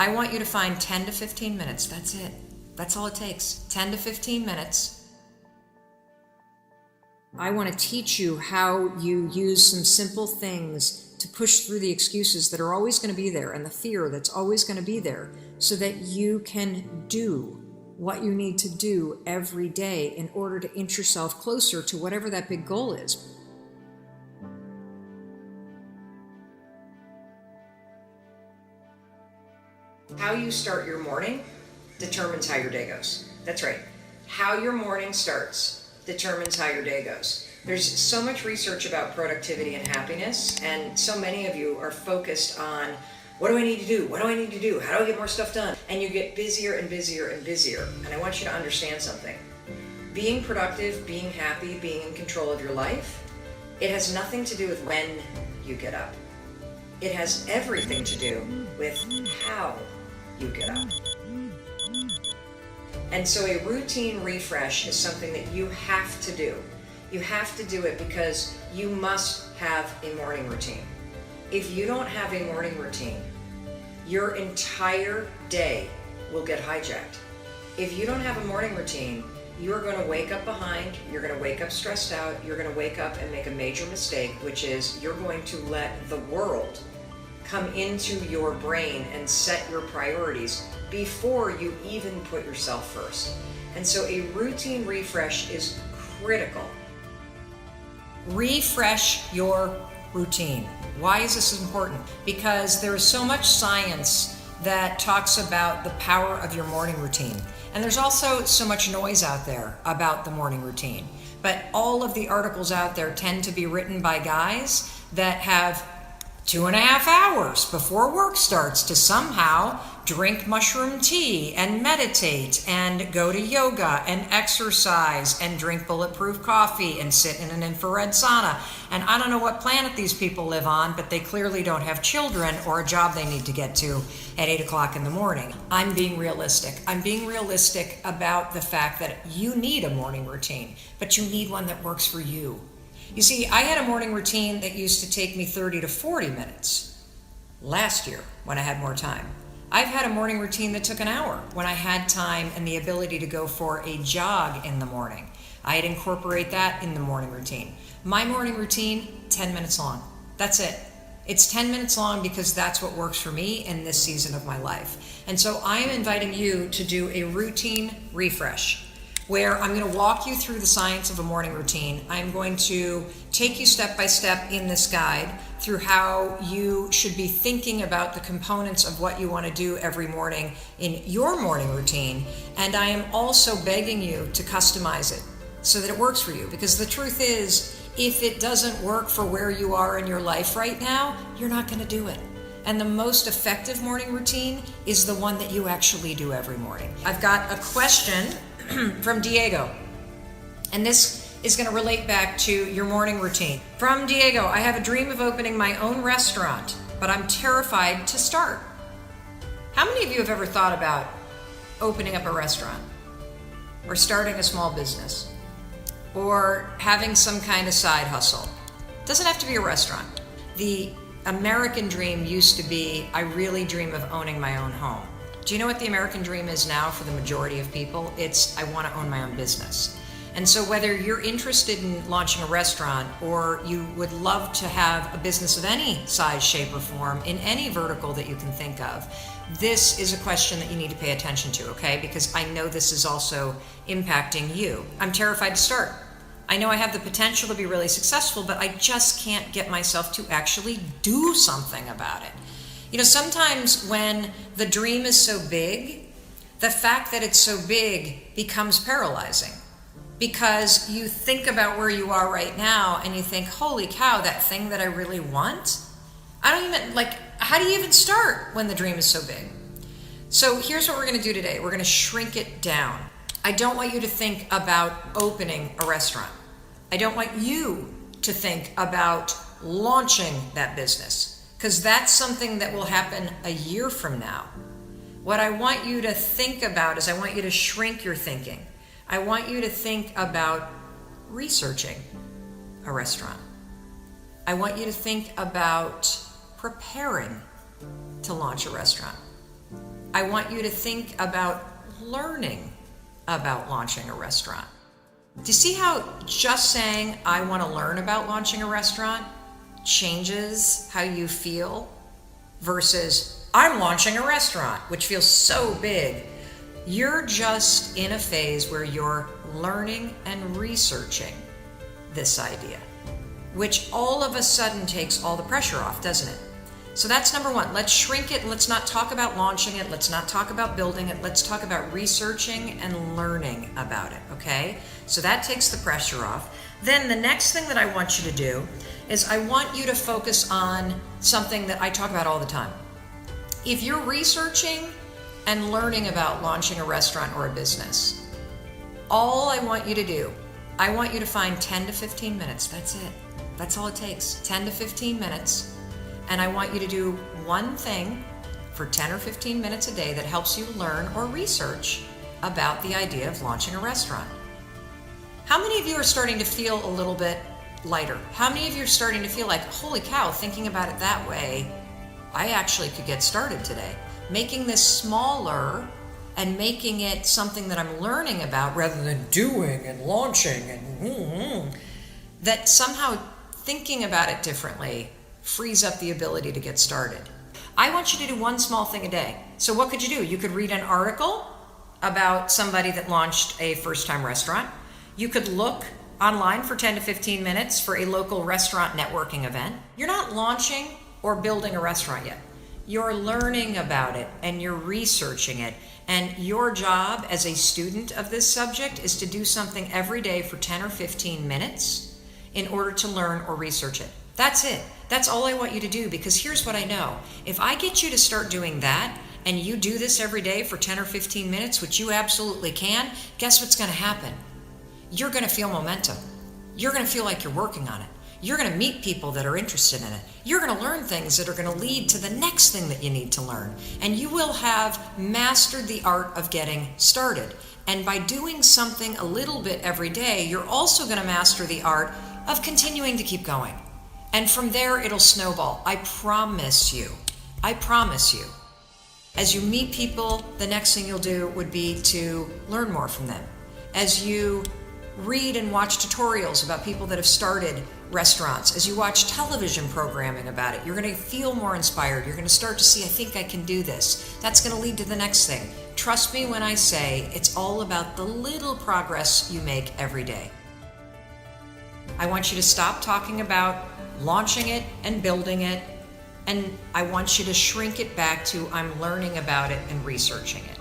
I want you to find 10 to 15 minutes. That's it. That's all it takes. 10 to 15 minutes. I want to teach you how you use some simple things to push through the excuses that are always going to be there and the fear that's always going to be there so that you can do what you need to do every day in order to inch yourself closer to whatever that big goal is. How you start your morning determines how your day goes. That's right. How your morning starts determines how your day goes. There's so much research about productivity and happiness, and so many of you are focused on, what do I need to do? What do I need to do? How do I get more stuff done? And you get busier and busier and busier. And I want you to understand something. Being productive, being happy, being in control of your life, it has nothing to do with when you get up. It has everything to do with how you get up. And so a routine refresh is something that you have to do. You have to do it because you must have a morning routine. If you don't have a morning routine, your entire day will get hijacked. If you don't have a morning routine, you're going to wake up behind, you're going to wake up stressed out, you're going to wake up and make a major mistake, which is you're going to let the world come into your brain and set your priorities before you even put yourself first. And so a routine refresh is critical. Refresh your routine. Why is this important? Because there is so much science that talks about the power of your morning routine. And there's also so much noise out there about the morning routine. But all of the articles out there tend to be written by guys that have 2.5 hours before work starts to somehow drink mushroom tea and meditate and go to yoga and exercise and drink bulletproof coffee and sit in an infrared sauna. And I don't know what planet these people live on, but they clearly don't have children or a job they need to get to at 8 o'clock in the morning. I'm being realistic. I'm being realistic about the fact that you need a morning routine, but you need one that works for you. You see, I had a morning routine that used to take me 30 to 40 minutes last year when I had more time. I've had a morning routine that took an hour when I had time and the ability to go for a jog in the morning. I'd incorporate that in the morning routine. My morning routine, 10 minutes long. That's it. It's 10 minutes long because that's what works for me in this season of my life. And so I am inviting you to do a routine refresh, where I'm going to walk you through the science of a morning routine. I'm going to take you step by step in this guide through how you should be thinking about the components of what you want to do every morning in your morning routine. And I am also begging you to customize it so that it works for you. Because the truth is, if it doesn't work for where you are in your life right now, you're not going to do it. And the most effective morning routine is the one that you actually do every morning. I've got a question from Diego, and this is going to relate back to your morning routine. From Diego, I have a dream of opening my own restaurant, but I'm terrified to start. How many of you have ever thought about opening up a restaurant or starting a small business or having some kind of side hustle? It doesn't have to be a restaurant. The American dream used to be, I really dream of owning my own home. Do you know what the American dream is now for the majority of people? It's, I want to own my own business. And so whether you're interested in launching a restaurant or you would love to have a business of any size, shape, or form in any vertical that you can think of, this is a question that you need to pay attention to, okay? Because I know this is also impacting you. I'm terrified to start. I know I have the potential to be really successful, but I just can't get myself to actually do something about it. You know, sometimes when the dream is so big, the fact that it's so big becomes paralyzing because you think about where you are right now and you think, holy cow, that thing that I really want? I don't even, how do you even start when the dream is so big? So here's what we're going to do today. We're going to shrink it down. I don't want you to think about opening a restaurant. I don't want you to think about launching that business, because that's something that will happen a year from now. What I want you to think about is I want you to shrink your thinking. I want you to think about researching a restaurant. I want you to think about preparing to launch a restaurant. I want you to think about learning about launching a restaurant. Do you see how just saying, I want to learn about launching a restaurant changes how you feel versus, I'm launching a restaurant, which feels so big. You're just in a phase where you're learning and researching this idea, which all of a sudden takes all the pressure off, doesn't it? So that's number one. Let's shrink it. Let's not talk about launching it. Let's not talk about building it. Let's talk about researching and learning about it, okay? So that takes the pressure off. Then the next thing that I want you to do is I want you to focus on something that I talk about all the time. If you're researching and learning about launching a restaurant or a business, all I want you to do, I want you to find 10 to 15 minutes. That's it. That's all it takes. 10 to 15 minutes. And I want you to do one thing for 10 or 15 minutes a day that helps you learn or research about the idea of launching a restaurant. How many of you are starting to feel a little bit lighter? How many of you are starting to feel like, holy cow, thinking about it that way, I actually could get started today? Making this smaller and making it something that I'm learning about rather than doing and launching and that somehow thinking about it differently frees up the ability to get started. I want you to do one small thing a day. So what could you do? You could read an article about somebody that launched a first-time restaurant. You could look online for 10 to 15 minutes for a local restaurant networking event. You're not launching or building a restaurant yet. You're learning about it and you're researching it. And your job as a student of this subject is to do something every day for 10 or 15 minutes in order to learn or research it. That's it. That's all I want you to do, because here's what I know. If I get you to start doing that and you do this every day for 10 or 15 minutes, which you absolutely can, guess what's going to happen? You're going to feel momentum. You're going to feel like you're working on it. You're going to meet people that are interested in it. You're going to learn things that are going to lead to the next thing that you need to learn. And you will have mastered the art of getting started. And by doing something a little bit every day, you're also going to master the art of continuing to keep going. And from there, it'll snowball. I promise you. I promise you. As you meet people, the next thing you'll do would be to learn more from them. As you read and watch tutorials about people that have started restaurants, as you watch television programming about it, you're going to feel more inspired. You're going to start to see, I think I can do this. That's going to lead to the next thing. Trust me when I say it's all about the little progress you make every day. I want you to stop talking about launching it and building it, and I want you to shrink it back to I'm learning about it and researching it.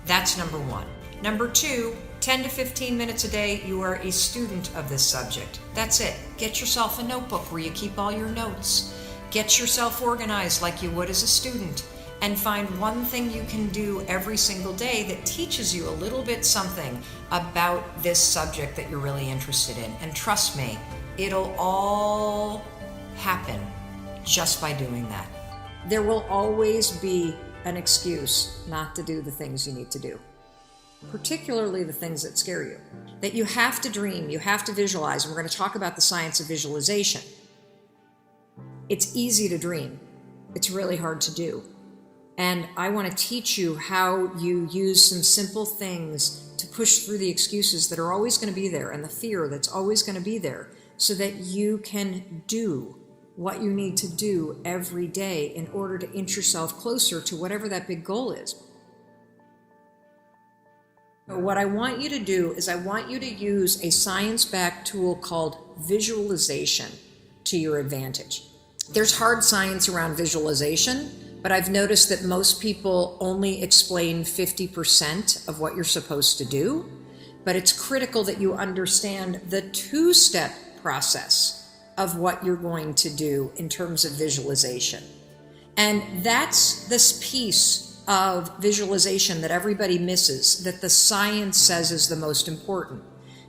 That's number one. Number two, 10 to 15 minutes a day, you are a student of this subject. That's it. Get yourself a notebook where you keep all your notes. Get yourself organized like you would as a student, and find one thing you can do every single day that teaches you a little bit something about this subject that you're really interested in. And trust me, it'll all happen just by doing that. There will always be an excuse not to do the things you need to do, particularly the things that scare you. That you have to dream, you have to visualize, and we're going to talk about the science of visualization. It's easy to dream. It's really hard to do. And I want to teach you how you use some simple things to push through the excuses that are always going to be there and the fear that's always going to be there, so that you can do what you need to do every day in order to inch yourself closer to whatever that big goal is. What I want you to do is I want you to use a science-backed tool called visualization to your advantage. There's hard science around visualization, but I've noticed that most people only explain 50% of what you're supposed to do. But it's critical that you understand the two-step process of what you're going to do in terms of visualization. And that's this piece of visualization that everybody misses, that the science says is the most important.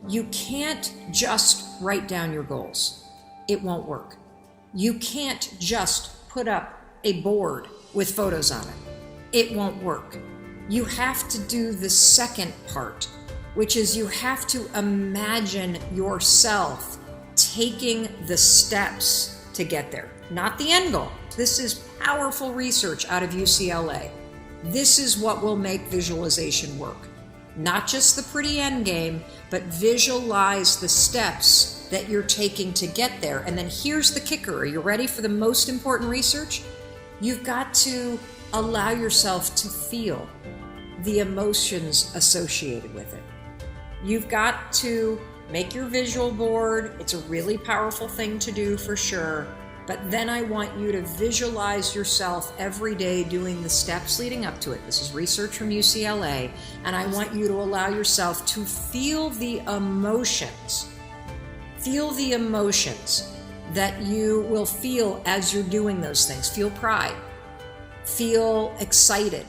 You can't just write down your goals. It won't work. You can't just put up a board with photos on it. It won't work. You have to do the second part, which is you have to imagine yourself taking the steps to get there, not the end goal. This is powerful research out of UCLA. This is what will make visualization work. Not just the pretty end game, but visualize the steps that you're taking to get there. And then here's the kicker. Are you ready for the most important research? You've got to allow yourself to feel the emotions associated with it. You've got to make your visual board. It's a really powerful thing to do for sure. But then I want you to visualize yourself every day doing the steps leading up to it. This is research from UCLA. And I want you to allow yourself to feel the emotions. Feel the emotions that you will feel as you're doing those things. Feel pride. Feel excited.